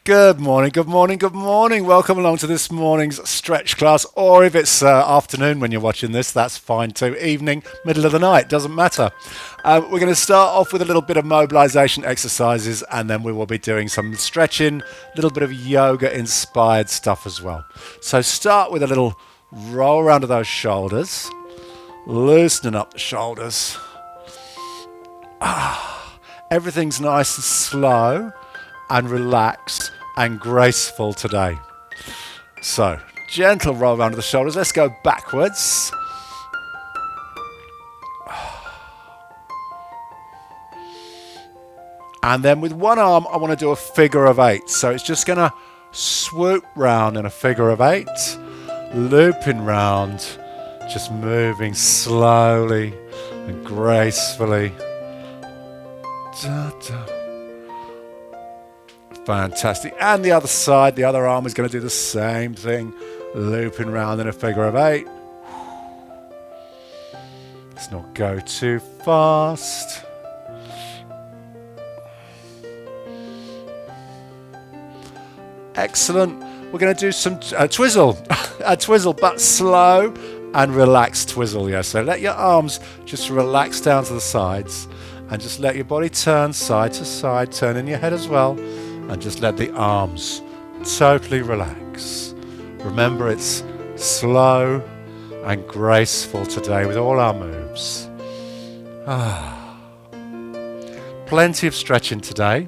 Good morning, good morning, good morning. Welcome along to this morning's stretch class, or if it's afternoon when you're watching this, that's fine too. Evening, middle of the night, doesn't matter. We're going to start off with a little bit of mobilization exercises, and then we will be doing some stretching, a little bit of yoga inspired stuff as well. So start with a little roll around to those shoulders, loosening up the shoulders. Everything's nice and slow and relaxed and graceful today. So, gentle roll around to the shoulders. Let's go backwards. And then with one arm, I want to do a figure of eight. So it's just going to swoop round in a figure of eight, looping round, just moving slowly and gracefully. Da, da. Fantastic. And the other side, the other arm is going to do the same thing, looping round in a figure of eight. Let's not go too fast. Excellent. We're going to do some twizzle, a twizzle, but slow and relaxed twizzle. Yeah. So let your arms just relax down to the sides and just let your body turn side to side, turn in your head as well. And just let the arms totally relax. Remember, it's slow and graceful today with all our moves. Plenty of stretching today.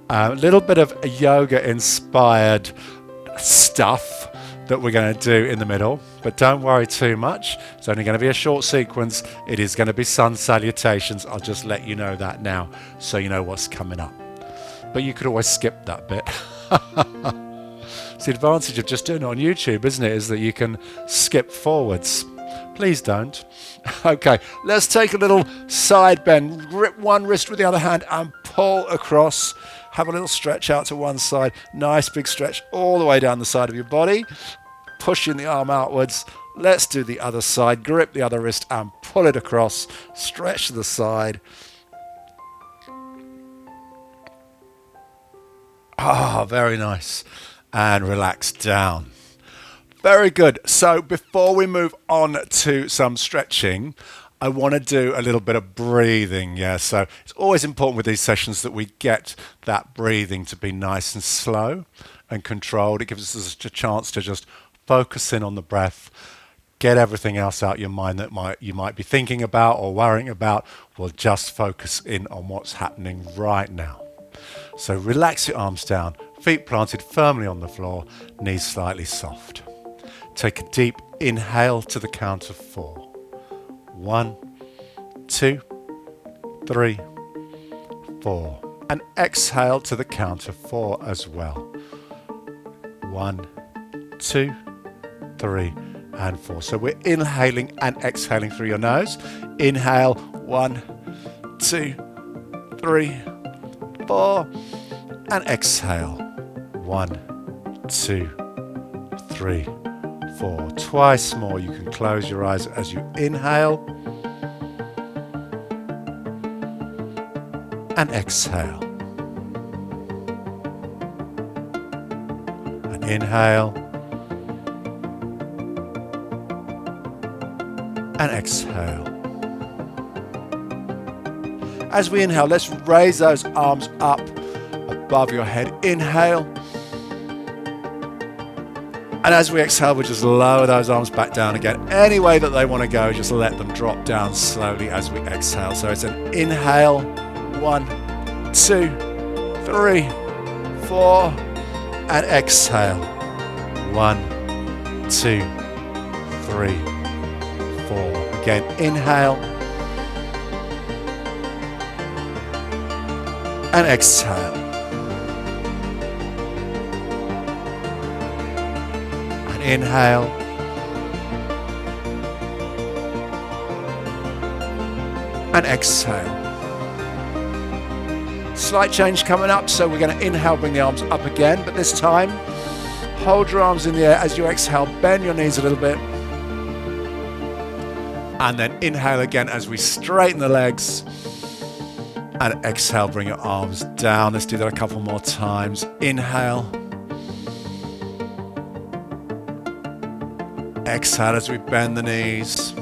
A little bit of yoga-inspired stuff that we're going to do in the middle. But don't worry too much. It's only going to be a short sequence. It is going to be Sun Salutations. I'll just let you know that now so you know what's coming up. But you could always skip that bit. It's the advantage of just doing it on YouTube, isn't it? Is that you can skip forwards. Please don't. Okay, let's take a little side bend. Grip one wrist with the other hand and pull across. Have a little stretch out to one side. Nice big stretch all the way down the side of your body. Pushing the arm outwards. Let's do the other side. Grip the other wrist and pull it across. Stretch to the side. Very nice. And relax down. Very good. So before we move on to some stretching, I want to do a little bit of breathing. Yeah, so it's always important with these sessions that we get that breathing to be nice and slow and controlled. It gives us a chance to just focus in on the breath, get everything else out your mind that you might be thinking about or worrying about. We'll just focus in on what's happening right now. So relax your arms down, feet planted firmly on the floor, knees slightly soft. Take a deep inhale to the count of 4. 1, 2, 3, 4. And exhale to the count of 4 as well. 1, 2, 3, and 4. So we're inhaling and exhaling through your nose. Inhale, 1, 2, 3, 4, and exhale. 1, 2, 3, 4. Twice more. You can close your eyes as you inhale and exhale. And inhale and exhale. As we inhale, let's raise those arms up above your head. Inhale. And as we exhale, we'll just lower those arms back down again. Any way that they want to go, just let them drop down slowly as we exhale. So it's an inhale. 1, 2, 3, 4. And exhale. 1, 2, 3, 4. Again, inhale. And exhale. And inhale. And exhale. Slight change coming up, so we're going to inhale, bring the arms up again, but this time hold your arms in the air as you exhale, bend your knees a little bit. And then inhale again as we straighten the legs. And exhale, bring your arms down. Let's do that a couple more times. Inhale. Exhale as we bend the knees.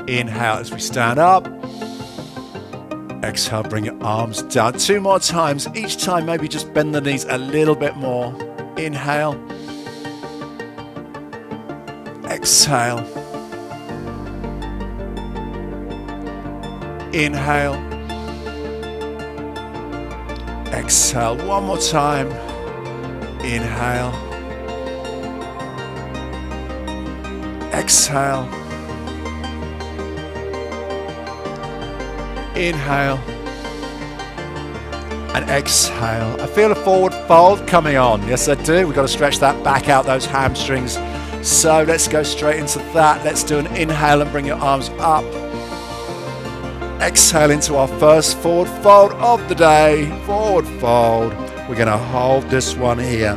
Inhale as we stand up. Exhale, bring your arms down. 2 more times. Each time, maybe just bend the knees a little bit more. Inhale. Exhale. Inhale. Exhale. 1 more time. Inhale. Exhale. Inhale. And exhale. I feel a forward fold coming on. Yes, I do. We've got to stretch that back out, those hamstrings. So let's go straight into that. Let's do an inhale and bring your arms up. Exhale into our first forward fold of the day. Forward fold. We're going to hold this one here.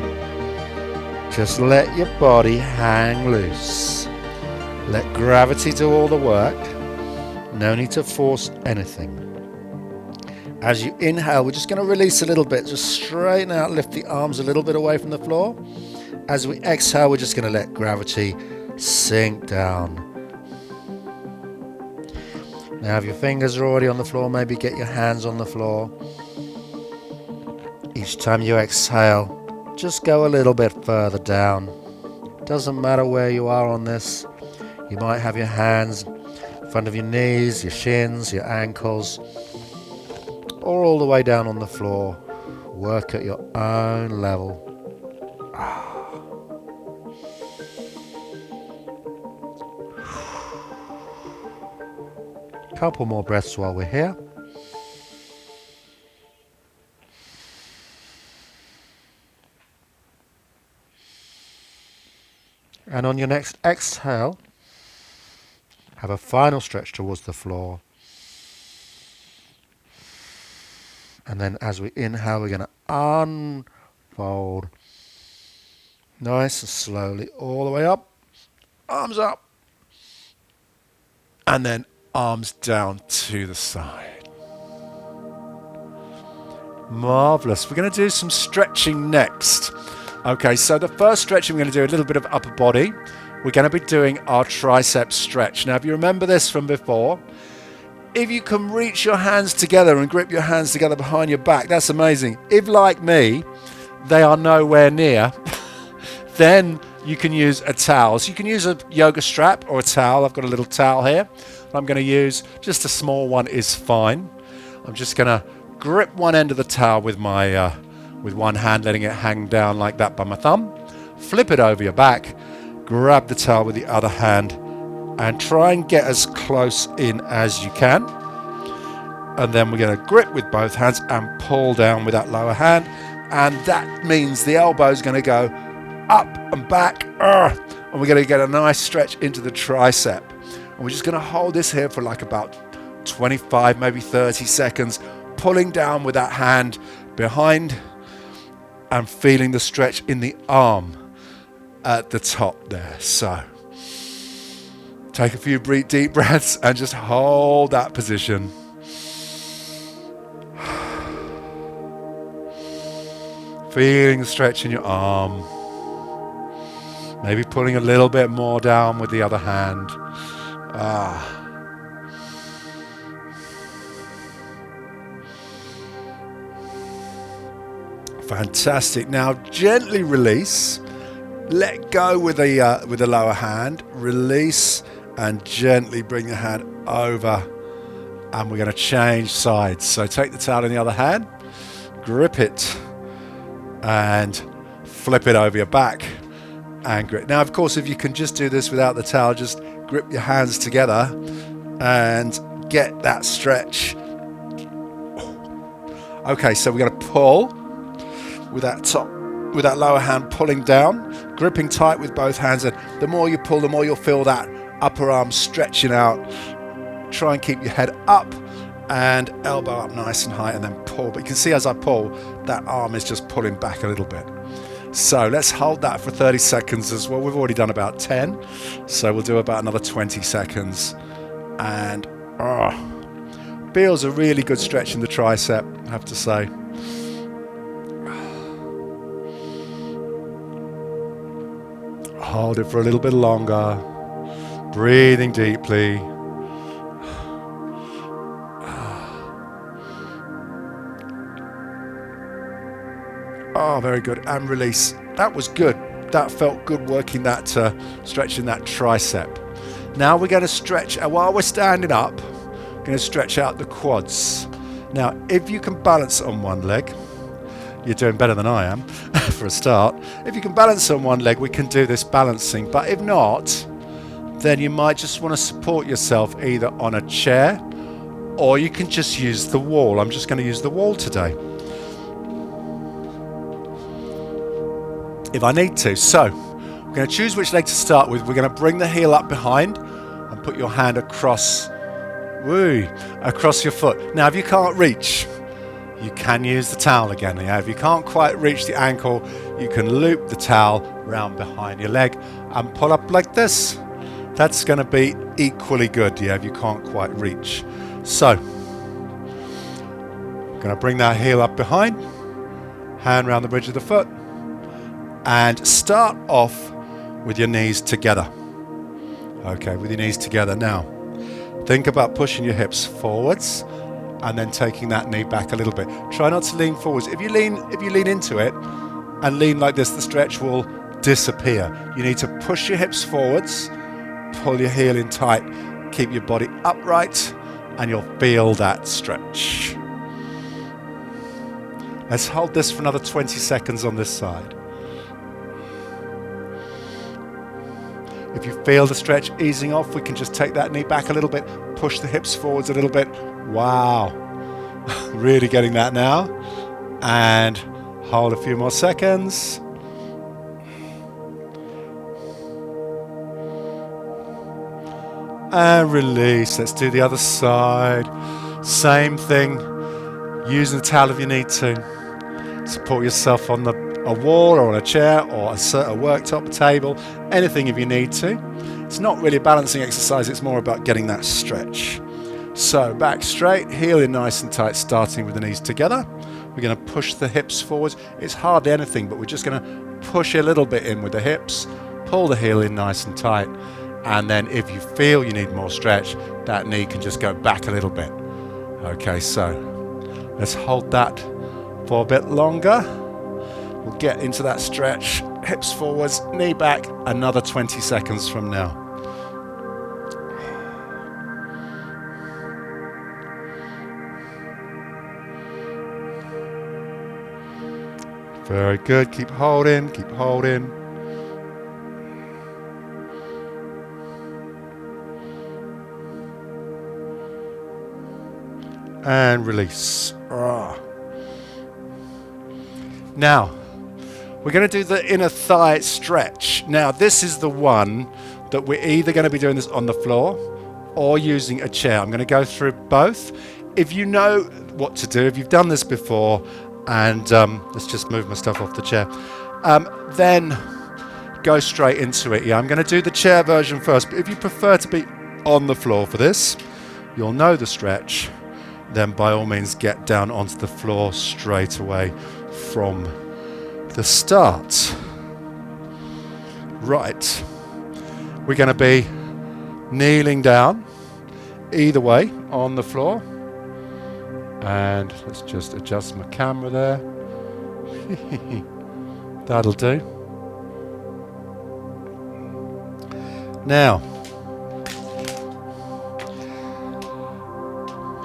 Just let your body hang loose. Let gravity do all the work. No need to force anything. As you inhale, we're just going to release a little bit. Just straighten out, lift the arms a little bit away from the floor. As we exhale, we're just going to let gravity sink down. Now, if your fingers are already on the floor, maybe get your hands on the floor. Each time you exhale, just go a little bit further down. Doesn't matter where you are on this. You might have your hands in front of your knees, your shins, your ankles, or all the way down on the floor. Work at your own level. Couple more breaths while we're here. And on your next exhale, have a final stretch towards the floor. And then as we inhale, we're going to unfold. Nice and slowly all the way up. Arms up. And then arms down to the side. Marvelous. We're going to do some stretching next. Okay, so the first stretching, we're going to do a little bit of upper body. We're going to be doing our tricep stretch. Now, if you remember this from before, if you can reach your hands together and grip your hands together behind your back, that's amazing. If, like me, they are nowhere near, then you can use a towel. So you can use a yoga strap or a towel. I've got a little towel here. I'm going to use just a small one is fine. I'm just going to grip one end of the towel with my with one hand, letting it hang down like that by my thumb. Flip it over your back, grab the towel with the other hand, and try and get as close in as you can. And then we're going to grip with both hands and pull down with that lower hand. And that means the elbow is going to go up and back, and we're going to get a nice stretch into the tricep. And we're just going to hold this here for like about 25, maybe 30 seconds, pulling down with that hand behind and feeling the stretch in the arm at the top there. So take a few deep breaths and just hold that position. Feeling the stretch in your arm. Maybe pulling a little bit more down with the other hand. Fantastic. Now gently release. Let go with the lower hand. Release and gently bring the hand over. And we're going to change sides. So take the towel in the other hand, grip it, and flip it over your back. And grip. Now, of course, if you can just do this without the towel, just grip your hands together and get that stretch. Okay, so we're going to pull with that lower hand pulling down, gripping tight with both hands. And the more you pull, the more you'll feel that upper arm stretching out. Try and keep your head up and elbow up nice and high, and then pull. But you can see as I pull, that arm is just pulling back a little bit. So let's hold that for 30 seconds as well. We've already done about 10, so we'll do about another 20 seconds. And Feels a really good stretch in the tricep, I have to say. Hold it for a little bit longer. Breathing deeply. Oh, very good. And release. That was good. That felt good working that, stretching that tricep. Now we're going to stretch, while we're standing up, we're going to stretch out the quads. Now, if you can balance on one leg, you're doing better than I am for a start. If you can balance on one leg, we can do this balancing. But if not, then you might just want to support yourself either on a chair or you can just use the wall. I'm just going to use the wall today, if I need to. So we're going to choose which leg to start with. We're going to bring the heel up behind and put your hand across, across your foot. Now, if you can't reach, you can use the towel again. Yeah? If you can't quite reach the ankle, you can loop the towel round behind your leg and pull up like this. That's going to be equally good, yeah, if you can't quite reach. So, I'm going to bring that heel up behind, hand round the bridge of the foot, and start off with your knees together. Okay, with your knees together. Now, think about pushing your hips forwards and then taking that knee back a little bit. Try not to lean forwards. If you lean into it and lean like this, the stretch will disappear. You need to push your hips forwards, pull your heel in tight, keep your body upright, and you'll feel that stretch. Let's hold this for another 20 seconds on this side. If you feel the stretch easing off, we can just take that knee back a little bit, push the hips forwards a little bit. Wow, really getting that now. And hold a few more seconds. And release. Let's do the other side. Same thing. Using the towel if you need to. Support yourself on a wall or on a chair or a worktop, a table, anything if you need to. It's not really a balancing exercise, it's more about getting that stretch. So back straight, heel in nice and tight, starting with the knees together. We're going to push the hips forwards. It's hardly anything, but we're just going to push a little bit in with the hips, pull the heel in nice and tight, and then if you feel you need more stretch, that knee can just go back a little bit. Okay, so let's hold that for a bit longer. We'll get into that stretch, hips forwards, knee back, another 20 seconds from now. Very good, keep holding, keep holding. And release. Now, we're going to do the inner thigh stretch. Now, this is the one that we're either going to be doing this on the floor or using a chair. I'm going to go through both. If you know what to do, if you've done this before, and let's just move my stuff off the chair, then go straight into it. Yeah, I'm going to do the chair version first, but if you prefer to be on the floor for this, you'll know the stretch, then by all means get down onto the floor straight away from the start. Right, we're going to be kneeling down either way on the floor. And let's just adjust my camera there. That'll do. Now,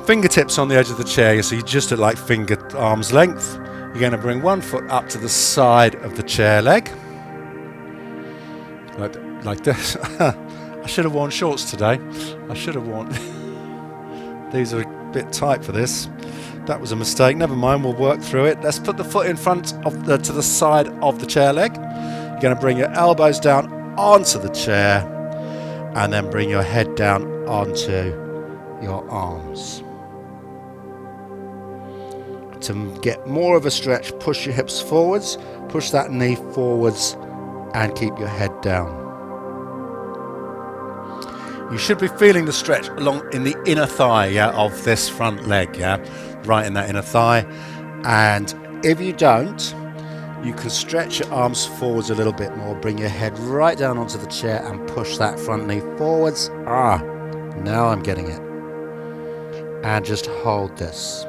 fingertips on the edge of the chair, so you just at like arm's length. You're going to bring one foot up to the side of the chair leg, like this. I should have worn shorts today. I should have worn. These are a bit tight for this. That was a mistake. Never mind, we'll work through it. Let's put the foot in front of to the side of the chair leg. You're going to bring your elbows down onto the chair and then bring your head down onto your arms. To get more of a stretch, push your hips forwards, push that knee forwards and keep your head down. You should be feeling the stretch along in the inner thigh, yeah, of this front leg, yeah, right in that inner thigh. And if you don't, you can stretch your arms forwards a little bit more, bring your head right down onto the chair and push that front knee forwards. Now I'm getting it. And just hold this.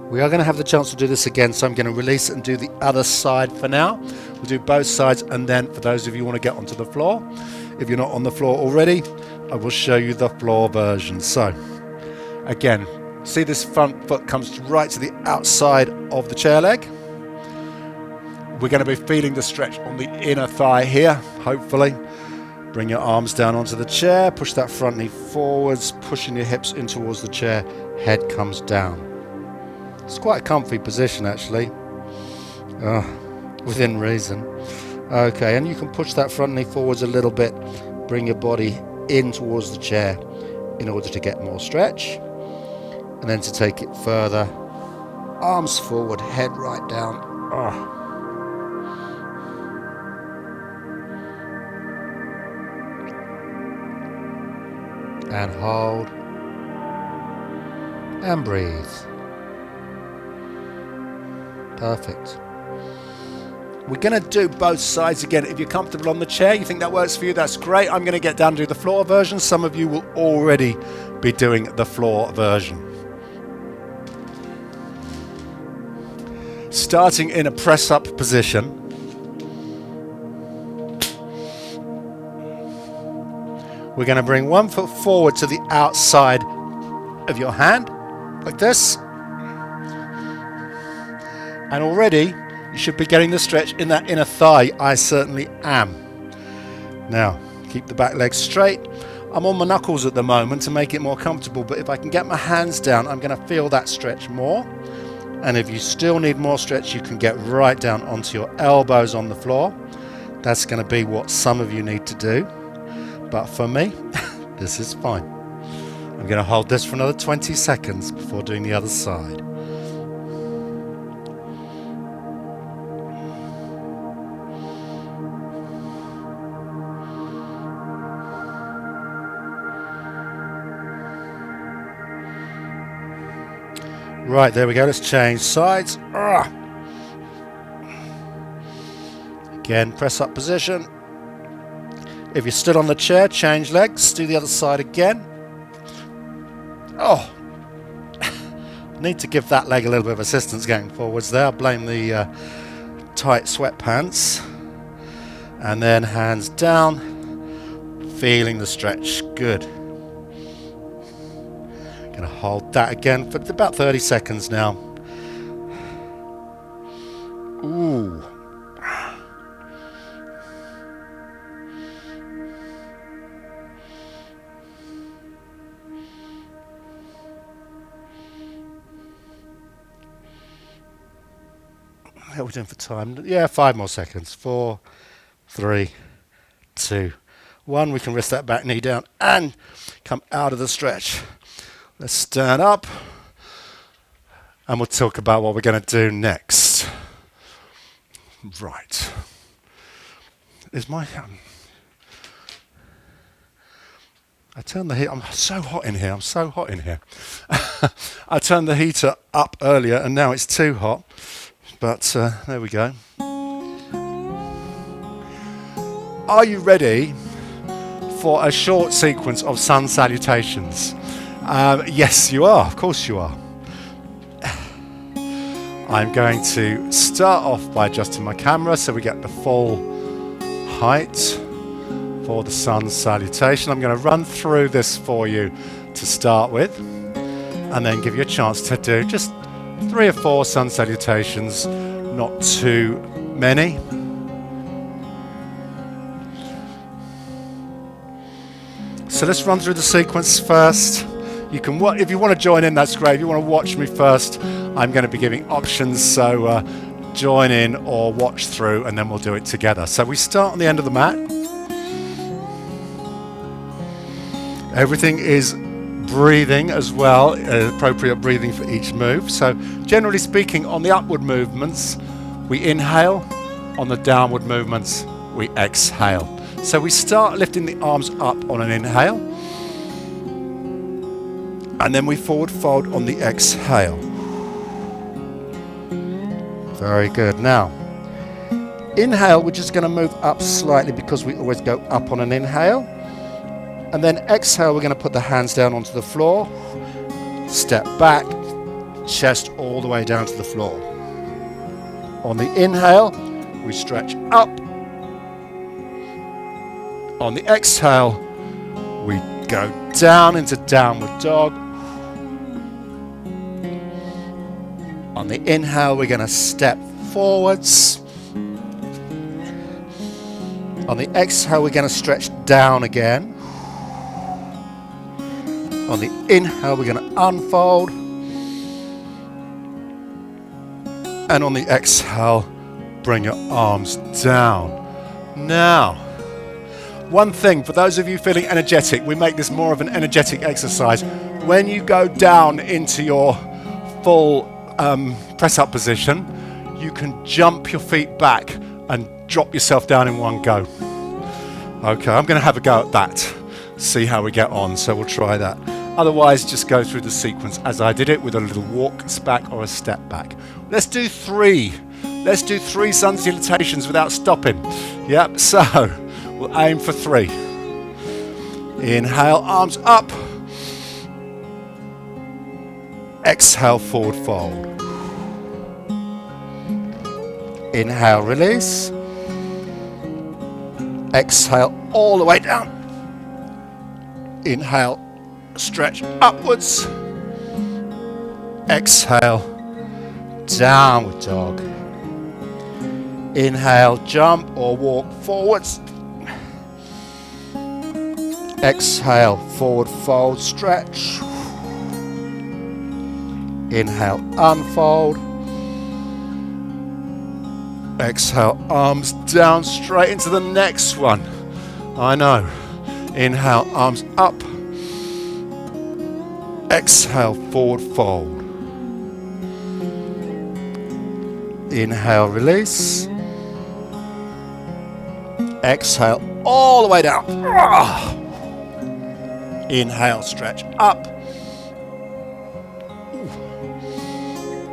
We are going to have the chance to do this again, so I'm going to release and do the other side for now. We'll do both sides, and then for those of you who want to get onto the floor, if you're not on the floor already, I will show you the floor version. So, again, see this front foot comes right to the outside of the chair leg. We're going to be feeling the stretch on the inner thigh here, hopefully. Bring your arms down onto the chair, push that front knee forwards, pushing your hips in towards the chair, head comes down. It's quite a comfy position actually, within reason. Okay, and you can push that front knee forwards a little bit, bring your body in towards the chair in order to get more stretch. And then to take it further, arms forward, head right down. And hold. And breathe. Perfect. We're going to do both sides again. If you're comfortable on the chair, you think that works for you, that's great. I'm going to get down to do the floor version. Some of you will already be doing the floor version. Starting in a press-up position. We're going to bring one foot forward to the outside of your hand, like this. And already, you should be getting the stretch in that inner thigh. I certainly am. Now, keep the back leg straight. I'm on my knuckles at the moment to make it more comfortable, but if I can get my hands down, I'm going to feel that stretch more. And if you still need more stretch, you can get right down onto your elbows on the floor. That's going to be what some of you need to do. But for me, this is fine. I'm going to hold this for another 20 seconds before doing the other side. Right, there we go. Let's change sides. Again, press up position. If you're still on the chair, change legs. Do the other side again. Need to give that leg a little bit of assistance going forwards there. I blame the tight sweatpants. And then hands down. Feeling the stretch. Good. Going to hold that again for about 30 seconds now. Ooh. How are we doing for time? Yeah, 5 more seconds. 4, 3, 2, 1. We can rest that back knee down and come out of the stretch. Let's stand up and we'll talk about what we're going to do next. Right. Is my... I turned the heat... I'm so hot in here. I'm so hot in here. I turned the heater up earlier and now it's too hot. But there we go. Are you ready for a short sequence of Sun Salutations? Yes, you are. Of course you are. I'm going to start off by adjusting my camera so we get the full height for the Sun Salutation. I'm going to run through this for you to start with and then give you a chance to do just 3 or 4 Sun Salutations, not too many. So let's run through the sequence first. You can, if you want to join in, that's great. If you want to watch me first, I'm going to be giving options, so join in or watch through and then we'll do it together. So we start on the end of the mat. Everything is breathing as well, appropriate breathing for each move. So generally speaking, on the upward movements, we inhale. On the downward movements, we exhale. So we start lifting the arms up on an inhale, and then we forward fold on the exhale. Very good. Now, inhale, we're just going to move up slightly because we always go up on an inhale. And then exhale, we're going to put the hands down onto the floor, step back, chest all the way down to the floor. On the inhale, we stretch up. On the exhale, we go down into downward dog. On the inhale, we're going to step forwards. On the exhale, we're going to stretch down again. On the inhale, we're going to unfold. And on the exhale, bring your arms down. Now, one thing, for those of you feeling energetic, we make this more of an energetic exercise. When you go down into your full press-up position, you can jump your feet back and drop yourself down in one go. Okay, I'm going to have a go at that. See how we get on, so we'll try that. Otherwise, just go through the sequence as I did it with a little walk back or a step back. Let's do 3. Let's do 3 sun salutations without stopping. Yep, so we'll aim for 3. Inhale, arms up. Exhale, forward fold. Inhale, release. Exhale, all the way down. Inhale, stretch upwards. Exhale, downward dog. Inhale, jump or walk forwards. Exhale, forward fold, stretch. Inhale, unfold. Exhale, arms down straight into the next one. I know. Inhale, arms up. Exhale, forward fold. Inhale, release. Exhale, all the way down. Inhale, stretch up.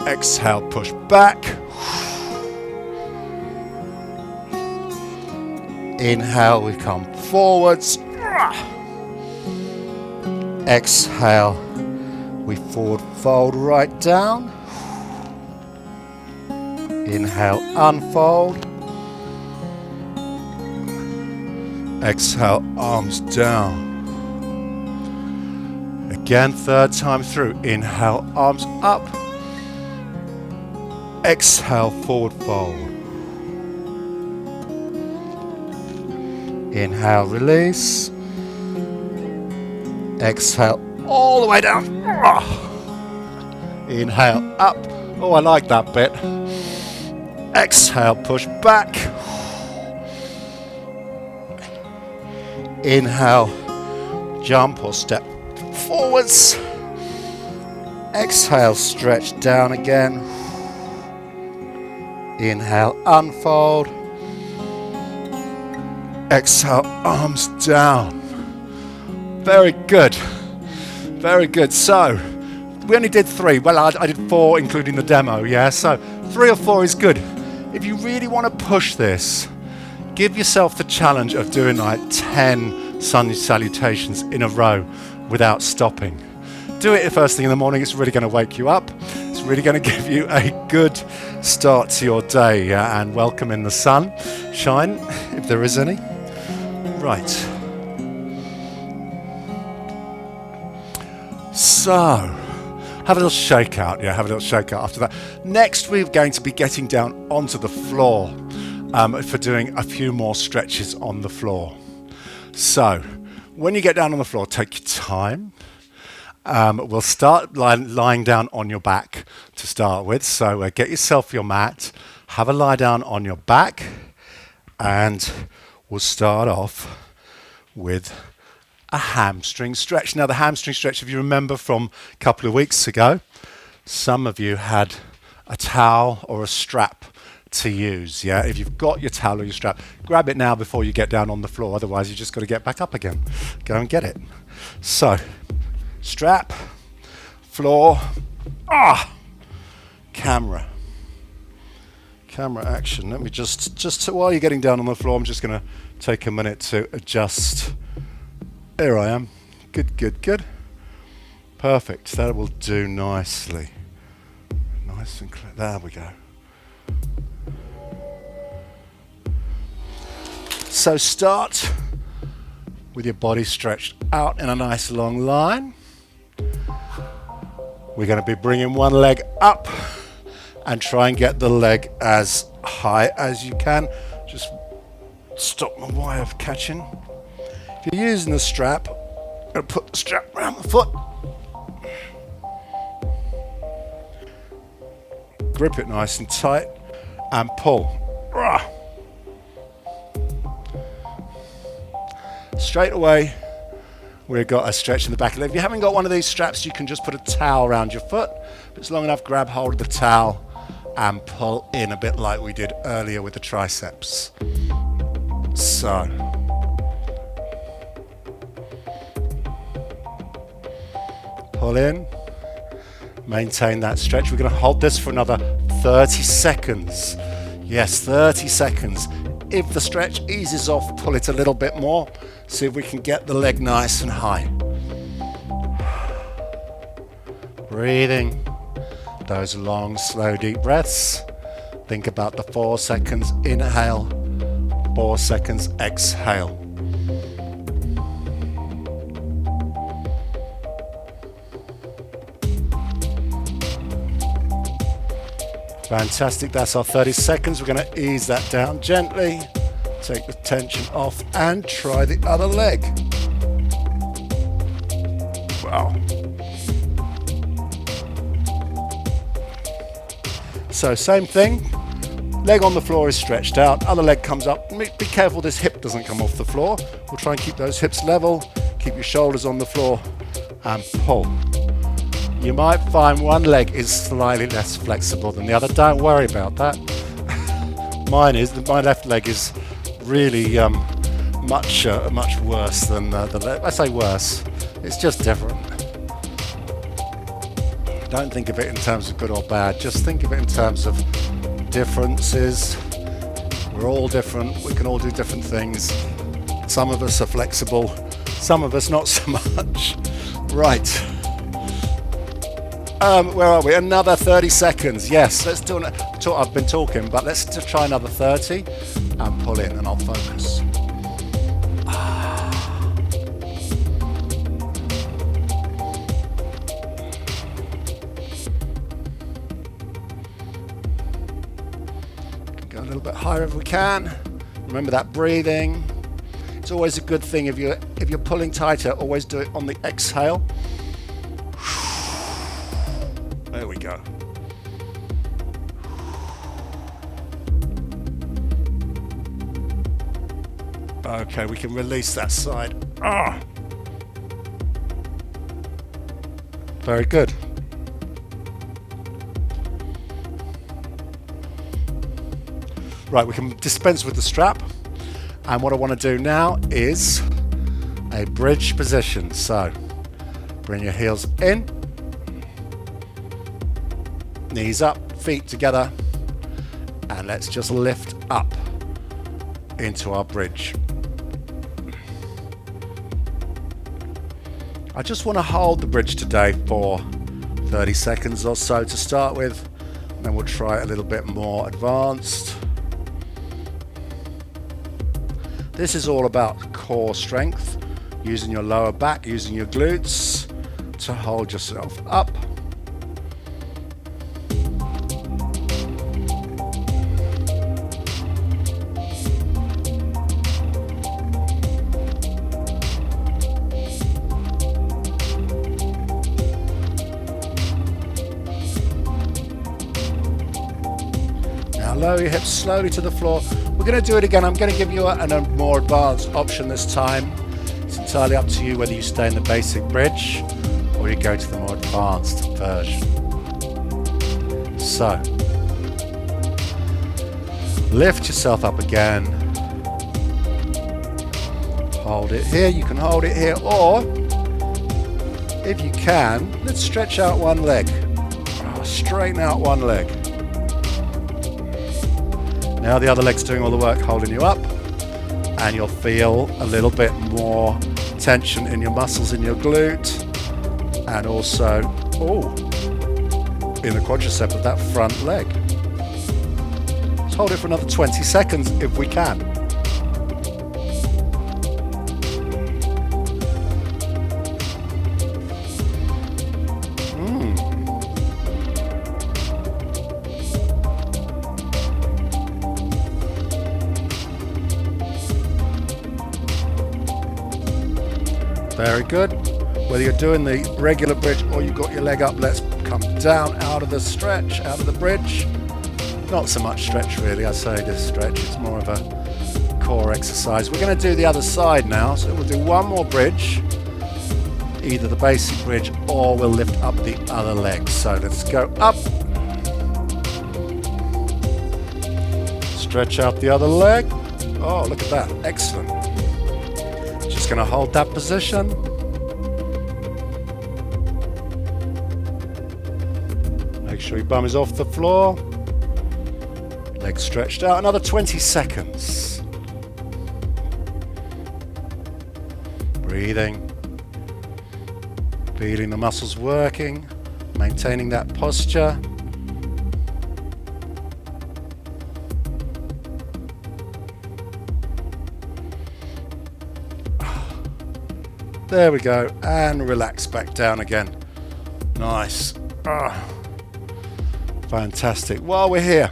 Exhale, push back. Inhale, we come forwards. Exhale, we forward fold right down. Inhale, unfold. Exhale, arms down. Again, third time through. Inhale, arms up. Exhale, forward fold. Inhale, release. Exhale, all the way down. Inhale, up. Oh, I like that bit. Exhale, push back. Inhale, jump or step forwards. Exhale, stretch down again. Inhale, unfold. Exhale, arms down. Very good. Very good. So, we only did 3. Well, I did 4, including the demo, yeah? So, 3 or 4 is good. If you really want to push this, give yourself the challenge of doing like 10 sun salutations in a row without stopping. Do it first thing in the morning. It's really going to wake you up. It's really going to give you a good start to your day, yeah? And welcome in the sun. Shine, if there is any. Right. So, have a little shake out. Yeah, have a little shake out after that. Next, we're going to be getting down onto the floor for doing a few more stretches on the floor. So, when you get down on the floor, take your time. We'll start lying down on your back to start with. So, get yourself your mat. Have a lie down on your back. And we'll start off with a hamstring stretch. Now the hamstring stretch, if you remember from a couple of weeks ago, some of you had a towel or a strap to use. Yeah, if you've got your towel or your strap, grab it now before you get down on the floor. Otherwise, you just got to get back up again. Go and get it. So, strap, floor, camera action. Let me just while you're getting down on the floor, I'm just going to take a minute to adjust. Here I am. Good. Perfect. That will do nicely. Nice and clear. There we go. So start with your body stretched out in a nice long line. We're going to be bringing one leg up and try and get the leg as high as you can. Just stop my wire of catching. If you're using the strap, I'm going to put the strap around the foot. Grip it nice and tight and pull. Straight away, we've got a stretch in the back of the leg. If you haven't got one of these straps, you can just put a towel around your foot. If it's long enough, grab hold of the towel and pull in a bit like we did earlier with the triceps. So, pull in, maintain that stretch. We're going to hold this for another 30 seconds. Yes, 30 seconds. If the stretch eases off, pull it a little bit more. See if we can get the leg nice and high. Breathing. Those long, slow, deep breaths. Think about the 4 seconds inhale, 4 seconds exhale. Fantastic, that's our 30 seconds. We're going to ease that down gently. Take the tension off and try the other leg. Wow. So same thing, leg on the floor is stretched out, other leg comes up. Be careful this hip doesn't come off the floor. We'll try and keep those hips level, keep your shoulders on the floor and pull. You might find one leg is slightly less flexible than the other. Don't worry about that. My left leg is really much worse than the left. I say worse, it's just different. Don't think of it in terms of good or bad, just think of it in terms of differences. We're all different, we can all do different things. Some of us are flexible, some of us not so much. Right. Where are we? Another 30 seconds. Yes, let's do it. I've been talking, but let's just try another 30 and pull in and I'll focus. Go a little bit higher if we can. Remember that breathing. It's always a good thing if you're pulling tighter, always do it on the exhale. There we go. Okay, we can release that side. Very good. Right, we can dispense with the strap. And what I want to do now is a bridge position. So, bring your heels in. Knees up, feet together, and let's just lift up into our bridge. I just want to hold the bridge today for 30 seconds or so to start with, and then we'll try it a little bit more advanced. This is all about core strength, using your lower back, using your glutes to hold yourself up. Lower your hips slowly to the floor. We're going to do it again. I'm going to give you a more advanced option this time. It's entirely up to you whether you stay in the basic bridge or you go to the more advanced version. So, lift yourself up again. Hold it here. You can hold it here, or if you can, let's stretch out one leg. Straighten out one leg. Now the other leg's doing all the work holding you up, and you'll feel a little bit more tension in your muscles in your glute, and also in the quadricep of that front leg. Let's hold it for another 20 seconds if we can. Very good. Whether you're doing the regular bridge or you've got your leg up, let's come down out of the stretch, out of the bridge. Not so much stretch really, I say this stretch, it's more of a core exercise. We're going to do the other side now, so we'll do one more bridge, either the basic bridge or we'll lift up the other leg. So let's go up, stretch out the other leg. Oh, look at that, excellent. Just going to hold that position. Make sure your bum is off the floor. Legs stretched out. Another 20 seconds. Breathing. Feeling the muscles working. Maintaining that posture. There we go, and relax back down again. Nice. Fantastic. While we're here,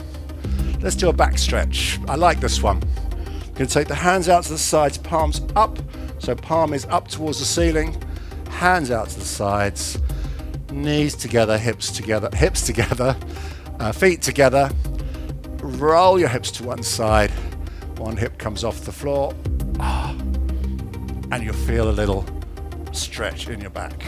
let's do a back stretch. I like this one. We're going to take the hands out to the sides, palms up. So palm is up towards the ceiling, hands out to the sides, knees together, hips together, feet together. Roll your hips to one side. One hip comes off the floor. And you'll feel a little stretch in your back.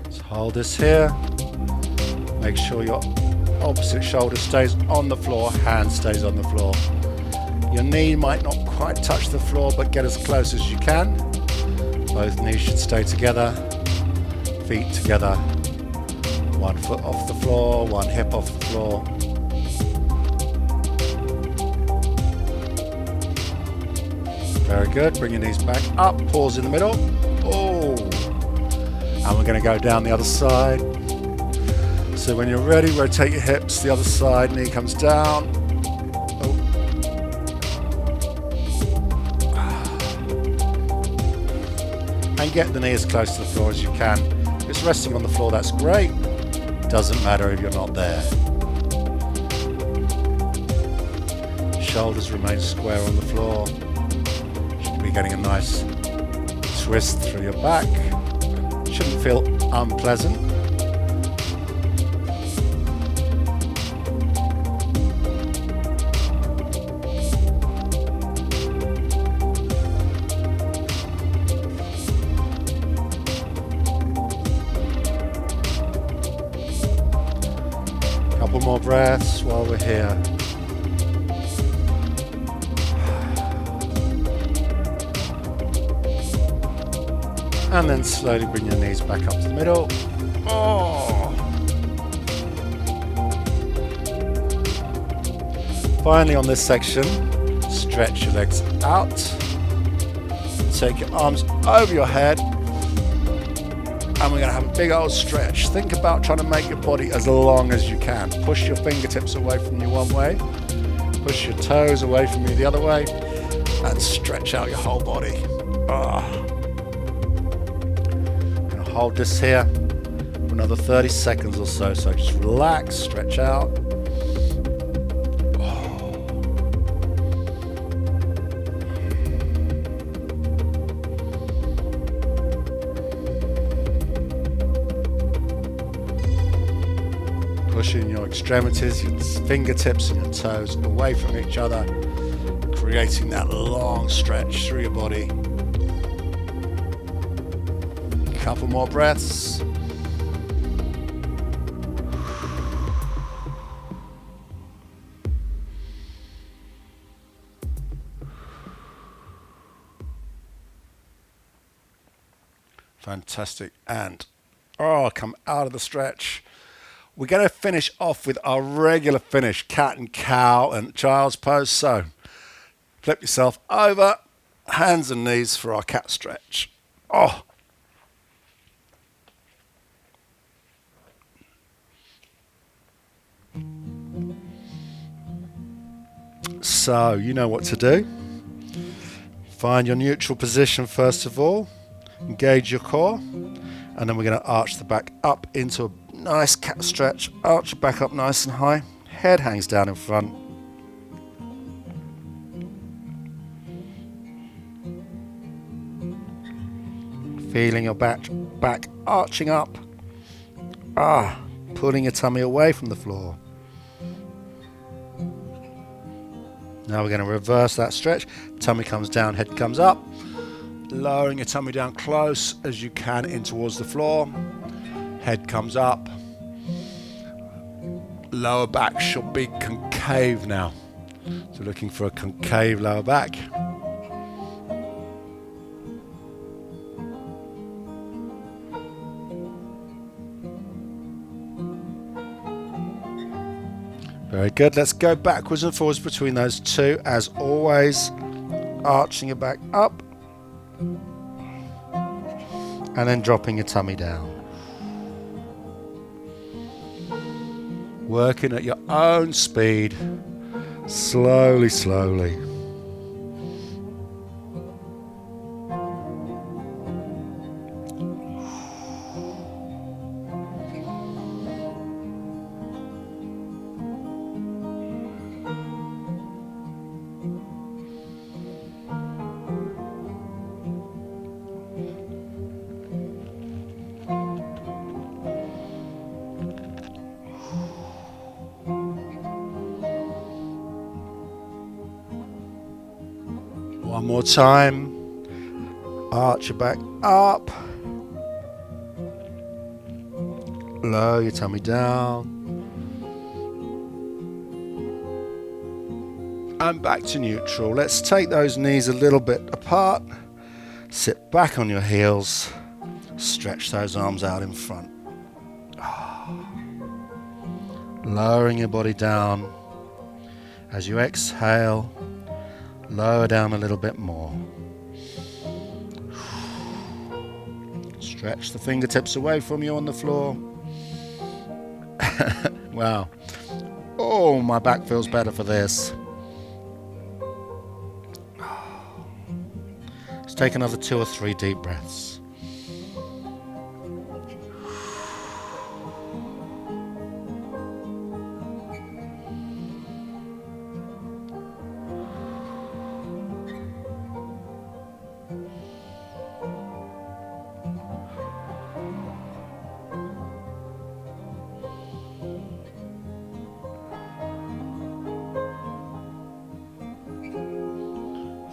So hold this here. Make sure your opposite shoulder stays on the floor, hand stays on the floor. Your knee might not quite touch the floor, but get as close as you can. Both knees should stay together. Feet together, one foot off the floor, one hip off the floor. Very good, bring your knees back up, pause in the middle. And we're going to go down the other side. So when you're ready, rotate your hips, the other side, knee comes down. And get the knee as close to the floor as you can. If it's resting on the floor, that's great. Doesn't matter if you're not there. Shoulders remain square on the floor. Should be getting a nice twist through your back. Shouldn't feel unpleasant. Couple more breaths while we're here. And then slowly bring your knees back up to the middle. Finally on this section, stretch your legs out. Take your arms over your head. And we're going to have a big old stretch. Think about trying to make your body as long as you can. Push your fingertips away from you one way. Push your toes away from you the other way. And stretch out your whole body. Going to hold this here for another 30 seconds or so. So just relax, stretch out. pushing your extremities, your fingertips and your toes away from each other, creating that long stretch through your body. Couple more breaths. Fantastic. And come out of the stretch. We're going to finish off with our regular finish, cat and cow and child's pose. So flip yourself over, hands and knees for our cat stretch. So you know what to do. Find your neutral position first of all. Engage your core. And then we're going to arch the back up into a nice cat stretch. Arch your back up nice and high. Head hangs down in front. Feeling your back arching up. Pulling your tummy away from the floor. Now we're going to reverse that stretch. Tummy comes down, head comes up. Lowering your tummy down close as you can in towards the floor. Head comes up. Lower back should be concave now. So looking for a concave lower back. Very good. Let's go backwards and forwards between those two as always. Arching your back up. And then dropping your tummy down. Working at your own speed. Slowly, slowly. One more time. Arch your back up. Lower your tummy down. And back to neutral. Let's take those knees a little bit apart. Sit back on your heels. Stretch those arms out in front. Lowering your body down. As you exhale, lower down a little bit more. Stretch the fingertips away from you on the floor. Wow. Oh, my back feels better for this. Let's take another 2 or 3 deep breaths.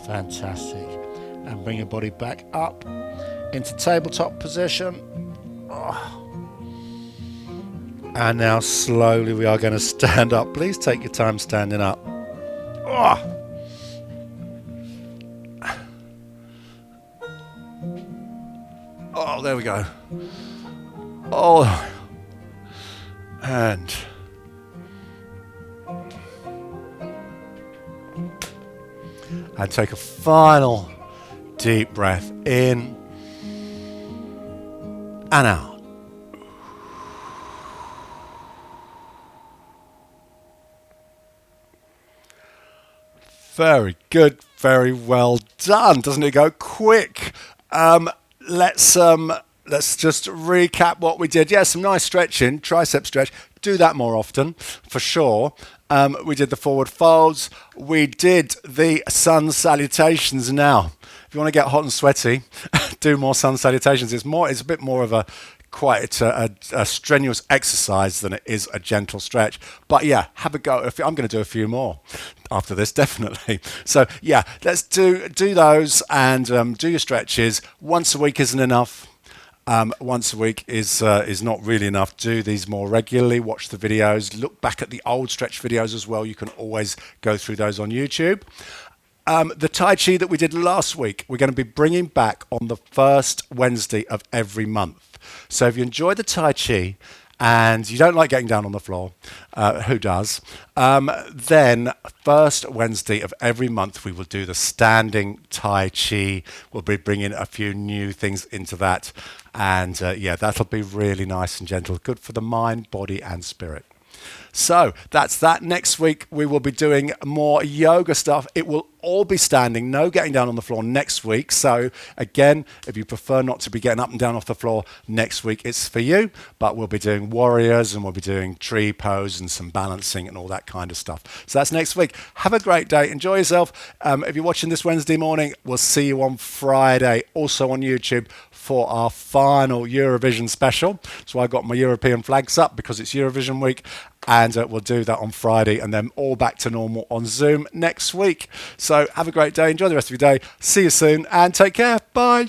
Fantastic. And bring your body back up into tabletop position. And now slowly we are going to stand up. Please take your time standing up. Oh, there we go. And take a final deep breath in and out. Very good, very well done. Doesn't it go quick? Let's just recap what we did. Yeah, some nice stretching, tricep stretch. Do that more often, for sure. We did the forward folds. We did the Sun Salutations. Now, if you want to get hot and sweaty, do more Sun Salutations. It's a bit more of a strenuous exercise than it is a gentle stretch. But yeah, have a go. I'm going to do a few more after this, definitely. So yeah, let's do those and do your stretches. Once a week isn't enough. Once a week is not really enough. Do these more regularly. Watch the videos. Look back at the old stretch videos as well. You can always go through those on YouTube. The Tai Chi that we did last week, we're going to be bringing back on the first Wednesday of every month. So if you enjoy the Tai Chi and you don't like getting down on the floor, who does? Then first Wednesday of every month we will do the standing Tai Chi. We'll be bringing a few new things into that. And yeah, that'll be really nice and gentle. Good for the mind, body and spirit. So that's that. Next week we will be doing more yoga stuff. It will all be standing, no getting down on the floor next week. So again, if you prefer not to be getting up and down off the floor next week, it's for you. But we'll be doing warriors and we'll be doing tree pose and some balancing and all that kind of stuff. So that's next week. Have a great day. Enjoy yourself. If you're watching this Wednesday morning, we'll see you on Friday, also on YouTube, for our final Eurovision special. So I got my European flags up because it's Eurovision week, and we'll do that on Friday and then all back to normal on Zoom next week. So have a great day. Enjoy the rest of your day. See you soon and take care. Bye.